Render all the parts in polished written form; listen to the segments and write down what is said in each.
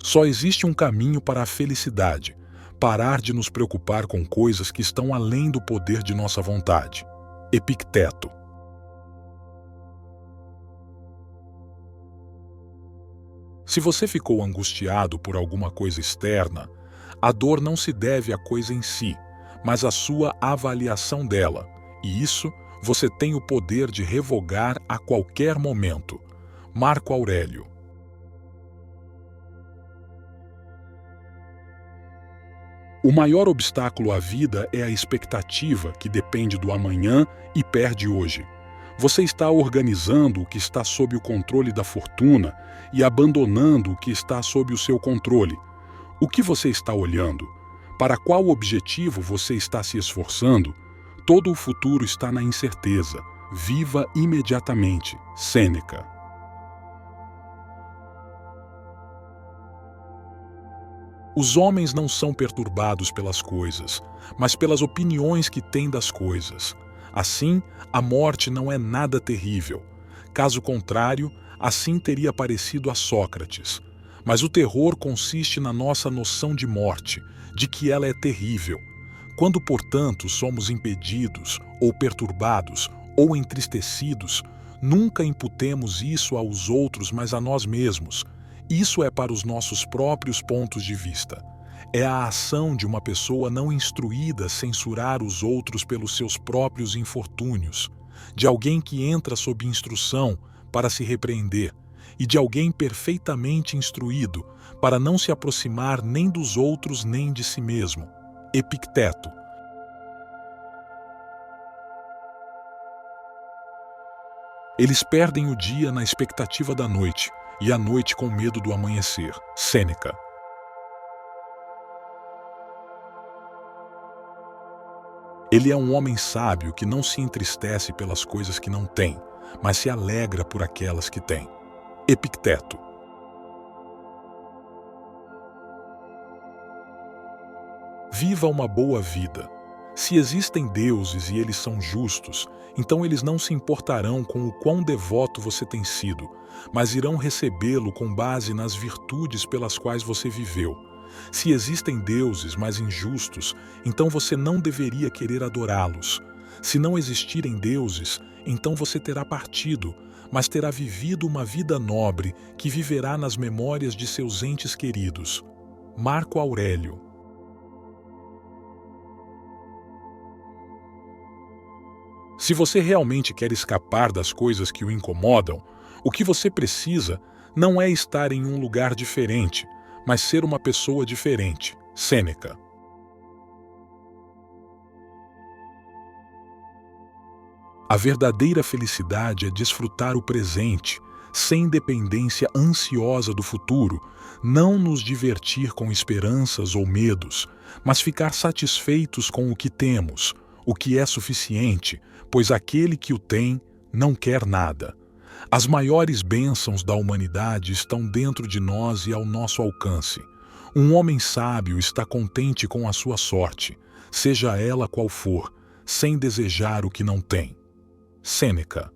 Só existe um caminho para a felicidade: parar de nos preocupar com coisas que estão além do poder de nossa vontade. Epicteto. Se você ficou angustiado por alguma coisa externa, a dor não se deve à coisa em si, mas à sua avaliação dela, e isso você tem o poder de revogar a qualquer momento. Marco Aurélio. O maior obstáculo à vida é a expectativa, que depende do amanhã e perde hoje. Você está organizando o que está sob o controle da fortuna e abandonando o que está sob o seu controle. O que você está olhando? Para qual objetivo você está se esforçando? Todo o futuro está na incerteza. Viva imediatamente. Sêneca. Os homens não são perturbados pelas coisas, mas pelas opiniões que têm das coisas. Assim, a morte não é nada terrível. Caso contrário, assim teria parecido a Sócrates. Mas o terror consiste na nossa noção de morte, de que ela é terrível. Quando, portanto, somos impedidos, ou perturbados, ou entristecidos, nunca imputemos isso aos outros, mas a nós mesmos. Isso é para os nossos próprios pontos de vista. É a ação de uma pessoa não instruída censurar os outros pelos seus próprios infortúnios, de alguém que entra sob instrução para se repreender, e de alguém perfeitamente instruído para não se aproximar nem dos outros nem de si mesmo. Epicteto. Eles perdem o dia na expectativa da noite, e a noite com medo do amanhecer. Sêneca. Ele é um homem sábio que não se entristece pelas coisas que não tem, mas se alegra por aquelas que tem. Epicteto. Viva uma boa vida. Se existem deuses e eles são justos, então eles não se importarão com o quão devoto você tem sido, mas irão recebê-lo com base nas virtudes pelas quais você viveu. Se existem deuses mais injustos, então você não deveria querer adorá-los. Se não existirem deuses, então você terá partido, mas terá vivido uma vida nobre que viverá nas memórias de seus entes queridos. Marco Aurélio. Se você realmente quer escapar das coisas que o incomodam, o que você precisa não é estar em um lugar diferente, mas ser uma pessoa diferente. Sêneca. A verdadeira felicidade é desfrutar o presente, sem dependência ansiosa do futuro, não nos divertir com esperanças ou medos, mas ficar satisfeitos com o que temos, o que é suficiente, pois aquele que o tem não quer nada. As maiores bênçãos da humanidade estão dentro de nós e ao nosso alcance. Um homem sábio está contente com a sua sorte, seja ela qual for, sem desejar o que não tem. Sêneca.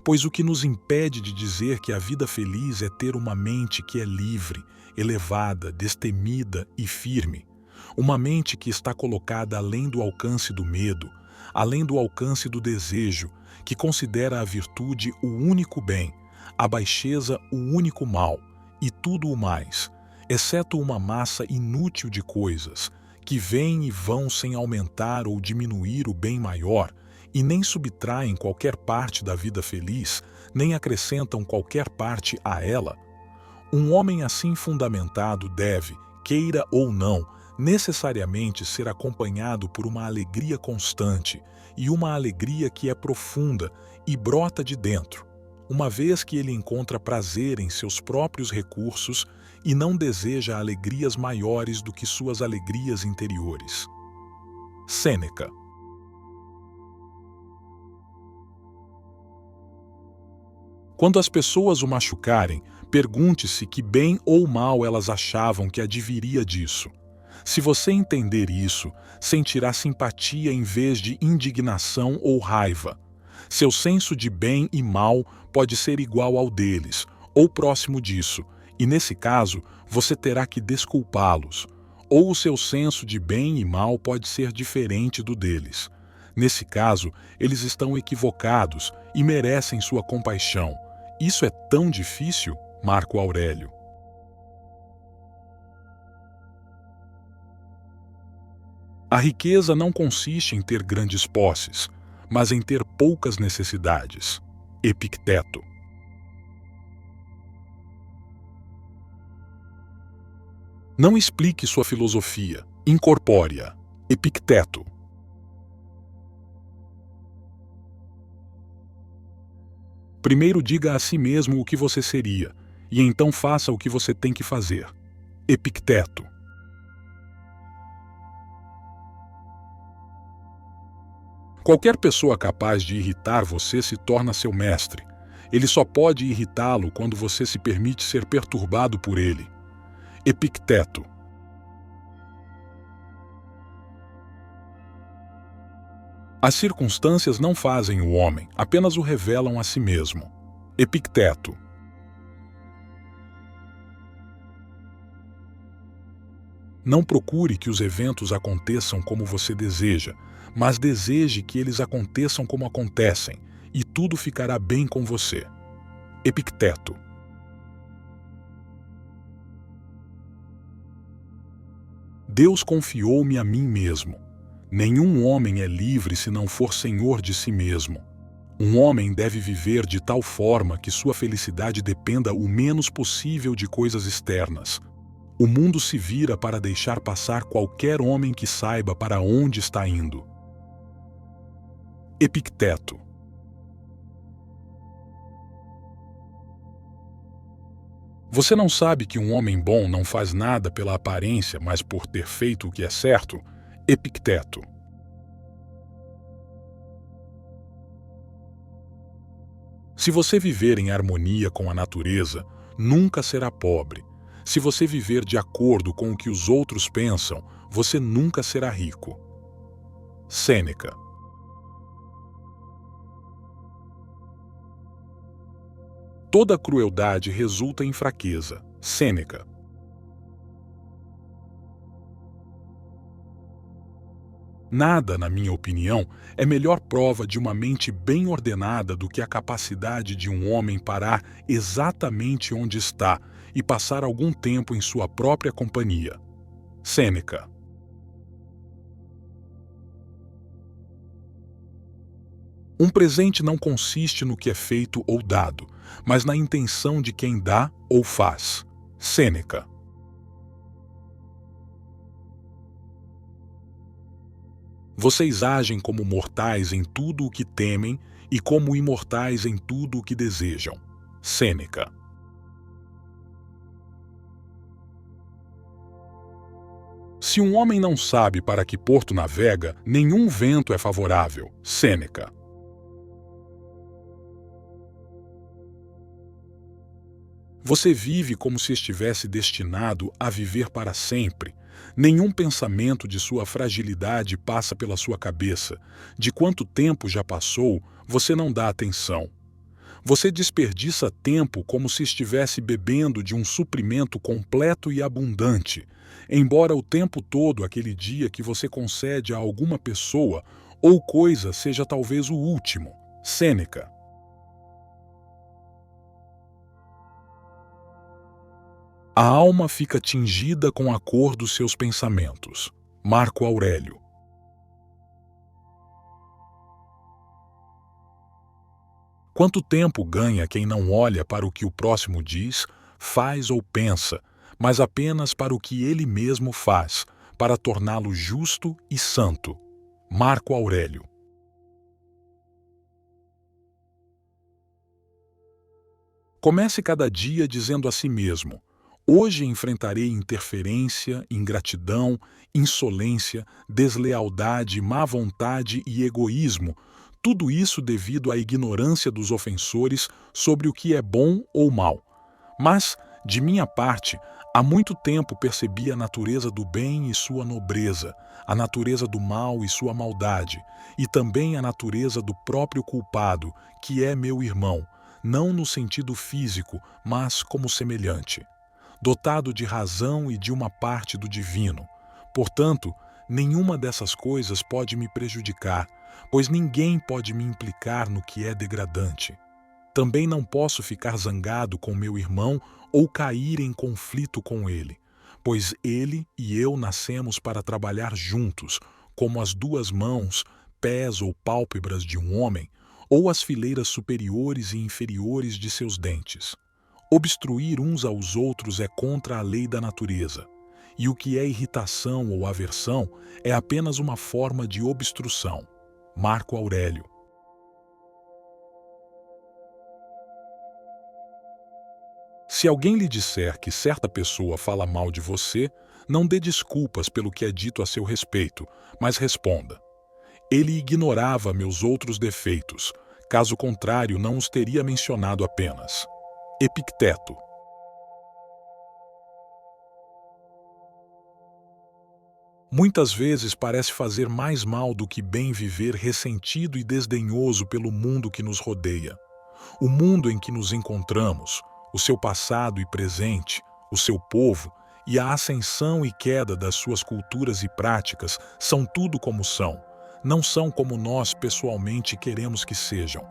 Pois o que nos impede de dizer que a vida feliz é ter uma mente que é livre, elevada, destemida e firme. Uma mente que está colocada além do alcance do medo, além do alcance do desejo, que considera a virtude o único bem, a baixeza o único mal, e tudo o mais, exceto uma massa inútil de coisas, que vêm e vão sem aumentar ou diminuir o bem maior, e nem subtraem qualquer parte da vida feliz, nem acrescentam qualquer parte a ela. Um homem assim fundamentado deve, queira ou não, necessariamente ser acompanhado por uma alegria constante, e uma alegria que é profunda e brota de dentro, uma vez que ele encontra prazer em seus próprios recursos e não deseja alegrias maiores do que suas alegrias interiores. Sêneca. Quando as pessoas o machucarem, pergunte-se que bem ou mal elas achavam que adviria disso. Se você entender isso, sentirá simpatia em vez de indignação ou raiva. Seu senso de bem e mal pode ser igual ao deles, ou próximo disso, e nesse caso você terá que desculpá-los. Ou o seu senso de bem e mal pode ser diferente do deles. Nesse caso, eles estão equivocados e merecem sua compaixão. Isso é tão difícil, Marco Aurélio. A riqueza não consiste em ter grandes posses, mas em ter poucas necessidades. Epicteto. Não explique sua filosofia, incorpore-a. Epicteto. Primeiro diga a si mesmo o que você seria, e então faça o que você tem que fazer. Epicteto. Qualquer pessoa capaz de irritar você se torna seu mestre. Ele só pode irritá-lo quando você se permite ser perturbado por ele. Epicteto. As circunstâncias não fazem o homem, apenas o revelam a si mesmo. Epicteto. Não procure que os eventos aconteçam como você deseja, mas deseje que eles aconteçam como acontecem, e tudo ficará bem com você. Epicteto. Deus confiou-me a mim mesmo. Nenhum homem é livre se não for senhor de si mesmo. Um homem deve viver de tal forma que sua felicidade dependa o menos possível de coisas externas. O mundo se vira para deixar passar qualquer homem que saiba para onde está indo. Epicteto. Você não sabe que um homem bom não faz nada pela aparência, mas por ter feito o que é certo? Epicteto. Se você viver em harmonia com a natureza, nunca será pobre. Se você viver de acordo com o que os outros pensam, você nunca será rico. Sêneca. Toda crueldade resulta em fraqueza. Sêneca. Nada, na minha opinião, é melhor prova de uma mente bem ordenada do que a capacidade de um homem parar exatamente onde está e passar algum tempo em sua própria companhia. Sêneca. Um presente não consiste no que é feito ou dado, mas na intenção de quem dá ou faz. Sêneca. Vocês agem como mortais em tudo o que temem e como imortais em tudo o que desejam. Sêneca. Se um homem não sabe para que porto navega, nenhum vento é favorável. Sêneca. Você vive como se estivesse destinado a viver para sempre. Nenhum pensamento de sua fragilidade passa pela sua cabeça. De quanto tempo já passou, você não dá atenção. Você desperdiça tempo como se estivesse bebendo de um suprimento completo e abundante, embora o tempo todo aquele dia que você concede a alguma pessoa ou coisa seja talvez o último. Sêneca. A alma fica tingida com a cor dos seus pensamentos. Marco Aurélio. Quanto tempo ganha quem não olha para o que o próximo diz, faz ou pensa, mas apenas para o que ele mesmo faz, para torná-lo justo e santo? Marco Aurélio. Comece cada dia dizendo a si mesmo: hoje enfrentarei interferência, ingratidão, insolência, deslealdade, má vontade e egoísmo, tudo isso devido à ignorância dos ofensores sobre o que é bom ou mal. Mas, de minha parte, Há muito tempo percebi a natureza do bem e sua nobreza, a natureza do mal e sua maldade, e também a natureza do próprio culpado, que é meu irmão, não no sentido físico, mas como semelhante, dotado de razão e de uma parte do divino. Portanto, nenhuma dessas coisas pode me prejudicar, pois ninguém pode me implicar no que é degradante. Também não posso ficar zangado com meu irmão ou cair em conflito com ele, pois ele e eu nascemos para trabalhar juntos, como as duas mãos, pés ou pálpebras de um homem, ou as fileiras superiores e inferiores de seus dentes. Obstruir uns aos outros é contra a lei da natureza, e o que é irritação ou aversão é apenas uma forma de obstrução. Marco Aurélio. Se alguém lhe disser que certa pessoa fala mal de você, não dê desculpas pelo que é dito a seu respeito, mas responda: ele ignorava meus outros defeitos, caso contrário não os teria mencionado apenas. Epicteto. Muitas vezes parece fazer mais mal do que bem viver ressentido e desdenhoso pelo mundo que nos rodeia. O mundo em que nos encontramos, o seu passado e presente, o seu povo e a ascensão e queda das suas culturas e práticas são tudo como são, não são como nós pessoalmente queremos que sejam.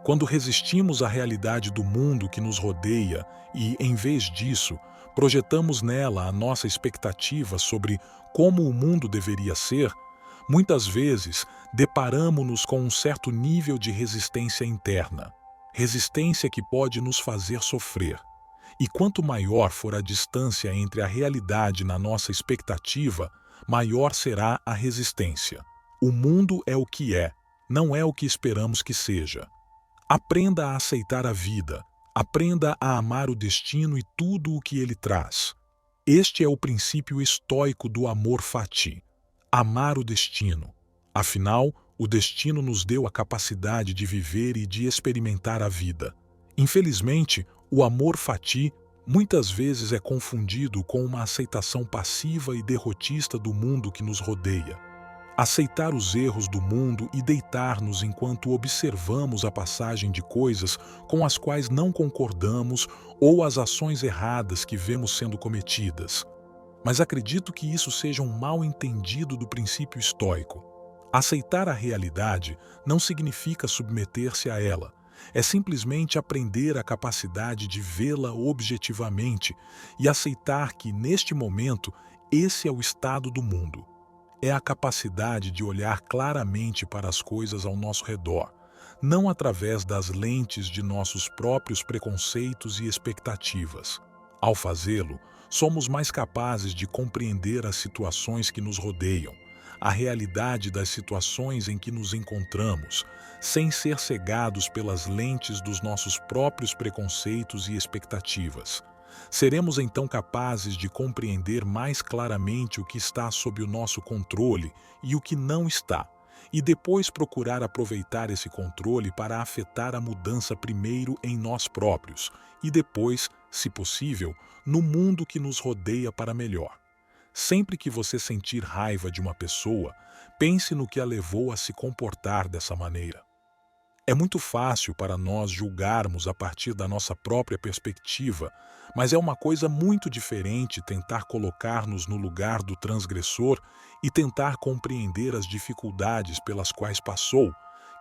Quando resistimos à realidade do mundo que nos rodeia e, em vez disso, projetamos nela a nossa expectativa sobre como o mundo deveria ser, muitas vezes deparamo-nos com um certo nível de resistência interna, resistência que pode nos fazer sofrer. E quanto maior for a distância entre a realidade na nossa expectativa, maior será a resistência. O mundo é o que é, não é o que esperamos que seja. Aprenda a aceitar a vida, aprenda a amar o destino e tudo o que ele traz. Este é o princípio estoico do amor fati, amar o destino. Afinal, o destino nos deu a capacidade de viver e de experimentar a vida. Infelizmente, o amor fati muitas vezes é confundido com uma aceitação passiva e derrotista do mundo que nos rodeia. Aceitar os erros do mundo e deitar-nos enquanto observamos a passagem de coisas com as quais não concordamos ou as ações erradas que vemos sendo cometidas. Mas acredito que isso seja um mal entendido do princípio estoico. Aceitar a realidade não significa submeter-se a ela. É simplesmente aprender a capacidade de vê-la objetivamente e aceitar que, neste momento, esse é o estado do mundo. É a capacidade de olhar claramente para as coisas ao nosso redor, não através das lentes de nossos próprios preconceitos e expectativas. Ao fazê-lo, somos mais capazes de compreender as situações que nos rodeiam, a realidade das situações em que nos encontramos, sem ser cegados pelas lentes dos nossos próprios preconceitos e expectativas. Seremos então capazes de compreender mais claramente o que está sob o nosso controle e o que não está, e depois procurar aproveitar esse controle para afetar a mudança primeiro em nós próprios e depois, se possível, no mundo que nos rodeia para melhor. Sempre que você sentir raiva de uma pessoa, pense no que a levou a se comportar dessa maneira. É muito fácil para nós julgarmos a partir da nossa própria perspectiva, mas é uma coisa muito diferente tentar colocar-nos no lugar do transgressor e tentar compreender as dificuldades pelas quais passou,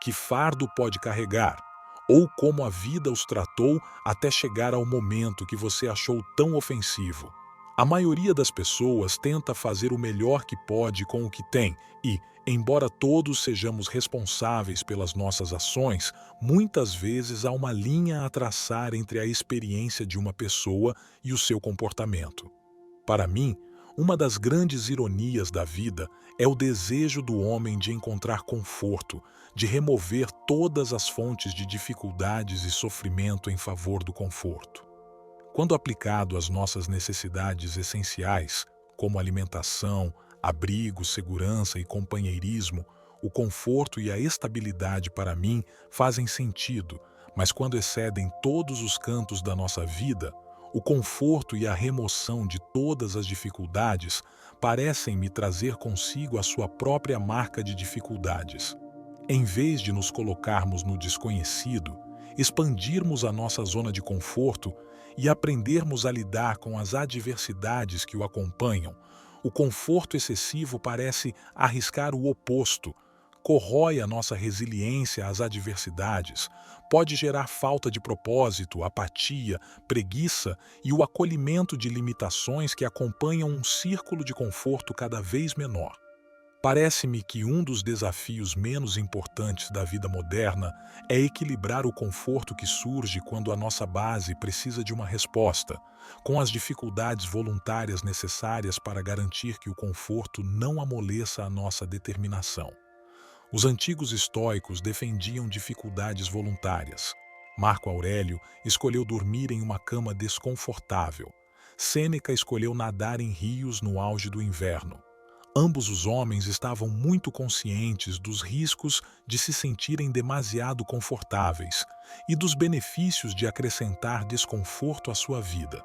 que fardo pode carregar, ou como a vida os tratou até chegar ao momento que você achou tão ofensivo. A maioria das pessoas tenta fazer o melhor que pode com o que tem e, embora todos sejamos responsáveis pelas nossas ações, muitas vezes há uma linha a traçar entre a experiência de uma pessoa e o seu comportamento. Para mim, uma das grandes ironias da vida é o desejo do homem de encontrar conforto, de remover todas as fontes de dificuldades e sofrimento em favor do conforto. Quando aplicado às nossas necessidades essenciais, como alimentação, abrigo, segurança e companheirismo, o conforto e a estabilidade para mim fazem sentido, mas quando excedem todos os cantos da nossa vida, O conforto e a remoção de todas as dificuldades parecem me trazer consigo a sua própria marca de dificuldades. Em vez de nos colocarmos no desconhecido, expandirmos a nossa zona de conforto e aprendermos a lidar com as adversidades que o acompanham, o conforto excessivo parece arriscar o oposto, corrói a nossa resiliência às adversidades, pode gerar falta de propósito, apatia, preguiça e o acolhimento de limitações que acompanham um círculo de conforto cada vez menor. Parece-me que um dos desafios menos importantes da vida moderna é equilibrar o conforto que surge quando a nossa base precisa de uma resposta, com as dificuldades voluntárias necessárias para garantir que o conforto não amoleça a nossa determinação. Os antigos estoicos defendiam dificuldades voluntárias. Marco Aurélio escolheu dormir em uma cama desconfortável. Sêneca escolheu nadar em rios no auge do inverno. Ambos os homens estavam muito conscientes dos riscos de se sentirem demasiado confortáveis e dos benefícios de acrescentar desconforto à sua vida.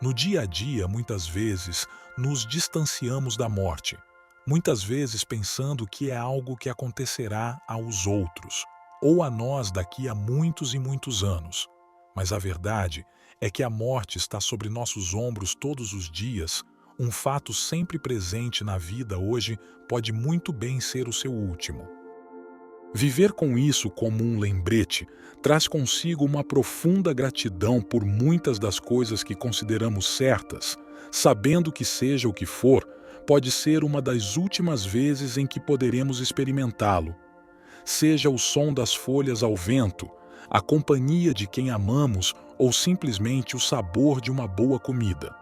No dia a dia, muitas vezes, nos distanciamos da morte, muitas vezes pensando que é algo que acontecerá aos outros, ou a nós daqui a muitos e muitos anos. Mas a verdade é que a morte está sobre nossos ombros todos os dias. Um fato sempre presente na vida hoje pode muito bem ser o seu último. Viver com isso como um lembrete traz consigo uma profunda gratidão por muitas das coisas que consideramos certas, sabendo que seja o que for, pode ser uma das últimas vezes em que poderemos experimentá-lo. Seja o som das folhas ao vento, a companhia de quem amamos ou simplesmente o sabor de uma boa comida.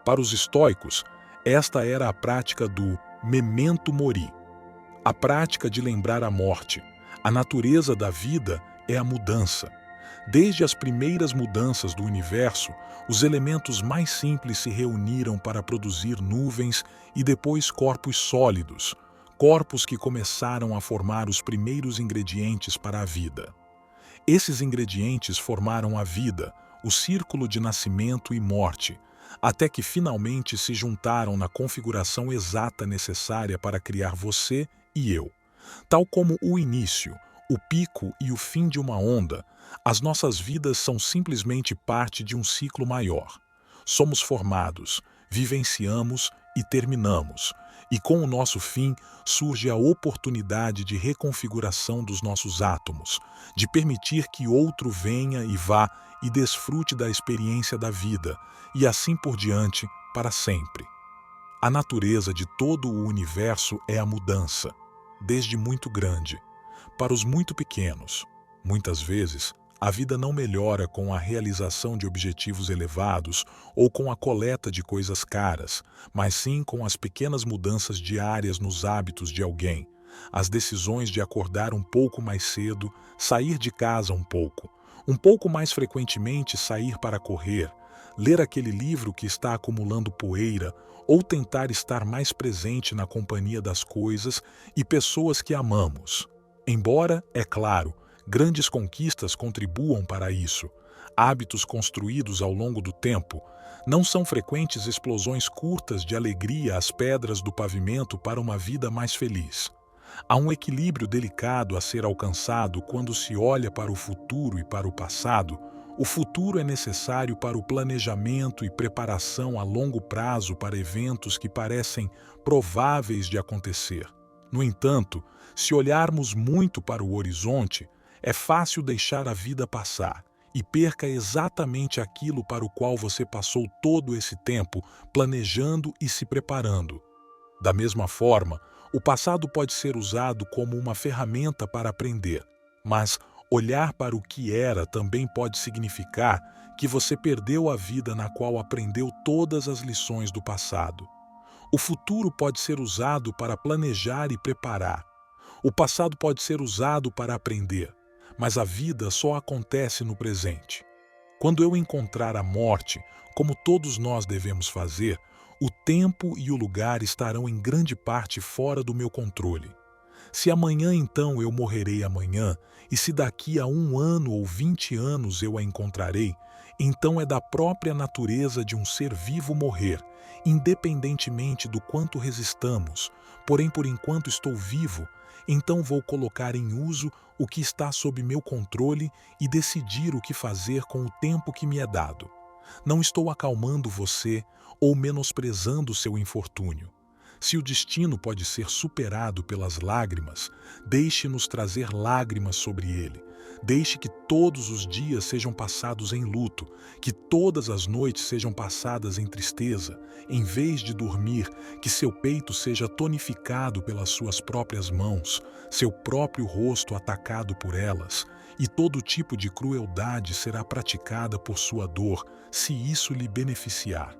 Para os estoicos, esta era a prática do memento mori, a prática de lembrar a morte. A natureza da vida é a mudança. Desde as primeiras mudanças do universo, os elementos mais simples se reuniram para produzir nuvens e depois corpos sólidos, corpos que começaram a formar os primeiros ingredientes para a vida. Esses ingredientes formaram a vida, o círculo de nascimento e morte, até que finalmente se juntaram na configuração exata necessária para criar você e eu. Tal como o início, o pico e o fim de uma onda, as nossas vidas são simplesmente parte de um ciclo maior. Somos formados, vivenciamos e terminamos, e com o nosso fim surge a oportunidade de reconfiguração dos nossos átomos, de permitir que outro venha e vá e desfrute da experiência da vida, e assim por diante, para sempre. A natureza de todo o universo é a mudança, desde muito grande, para os muito pequenos. Muitas vezes, a vida não melhora com a realização de objetivos elevados ou com a coleta de coisas caras, mas sim com as pequenas mudanças diárias nos hábitos de alguém, as decisões de acordar um pouco mais cedo, sair de casa um pouco mais frequentemente sair para correr, ler aquele livro que está acumulando poeira ou tentar estar mais presente na companhia das coisas e pessoas que amamos. Embora, é claro, grandes conquistas contribuam para isso, hábitos construídos ao longo do tempo, não são frequentes explosões curtas de alegria às pedras do pavimento para uma vida mais feliz. Há um equilíbrio delicado a ser alcançado quando se olha para o futuro e para o passado. O futuro é necessário para o planejamento e preparação a longo prazo para eventos que parecem prováveis de acontecer. No entanto, se olharmos muito para o horizonte, é fácil deixar a vida passar e perca exatamente aquilo para o qual você passou todo esse tempo planejando e se preparando. Da mesma forma, o passado pode ser usado como uma ferramenta para aprender, mas olhar para o que era também pode significar que você perdeu a vida na qual aprendeu todas as lições do passado. O futuro pode ser usado para planejar e preparar. O passado pode ser usado para aprender, mas a vida só acontece no presente. Quando eu encontrar a morte, como todos nós devemos fazer, o tempo e o lugar estarão em grande parte fora do meu controle. Se amanhã então eu morrerei amanhã, e se daqui a 1 ano ou 20 anos eu a encontrarei, então é da própria natureza de um ser vivo morrer, independentemente do quanto resistamos. Porém, por enquanto estou vivo, então vou colocar em uso o que está sob meu controle e decidir o que fazer com o tempo que me é dado. Não estou acalmando você ou menosprezando seu infortúnio. Se o destino pode ser superado pelas lágrimas, deixe-nos trazer lágrimas sobre ele. Deixe que todos os dias sejam passados em luto, que todas as noites sejam passadas em tristeza. Em vez de dormir, que seu peito seja tonificado pelas suas próprias mãos, seu próprio rosto atacado por elas, e todo tipo de crueldade será praticada por sua dor, se isso lhe beneficiar.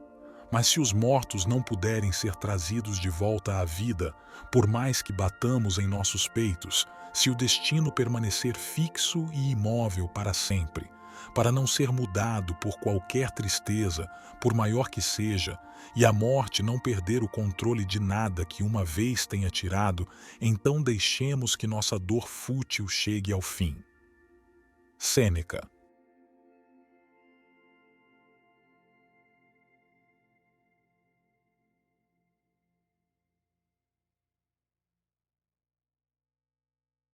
Mas se os mortos não puderem ser trazidos de volta à vida, por mais que batamos em nossos peitos, se o destino permanecer fixo e imóvel para sempre, para não ser mudado por qualquer tristeza, por maior que seja, e a morte não perder o controle de nada que uma vez tenha tirado, então deixemos que nossa dor fútil chegue ao fim. Sêneca.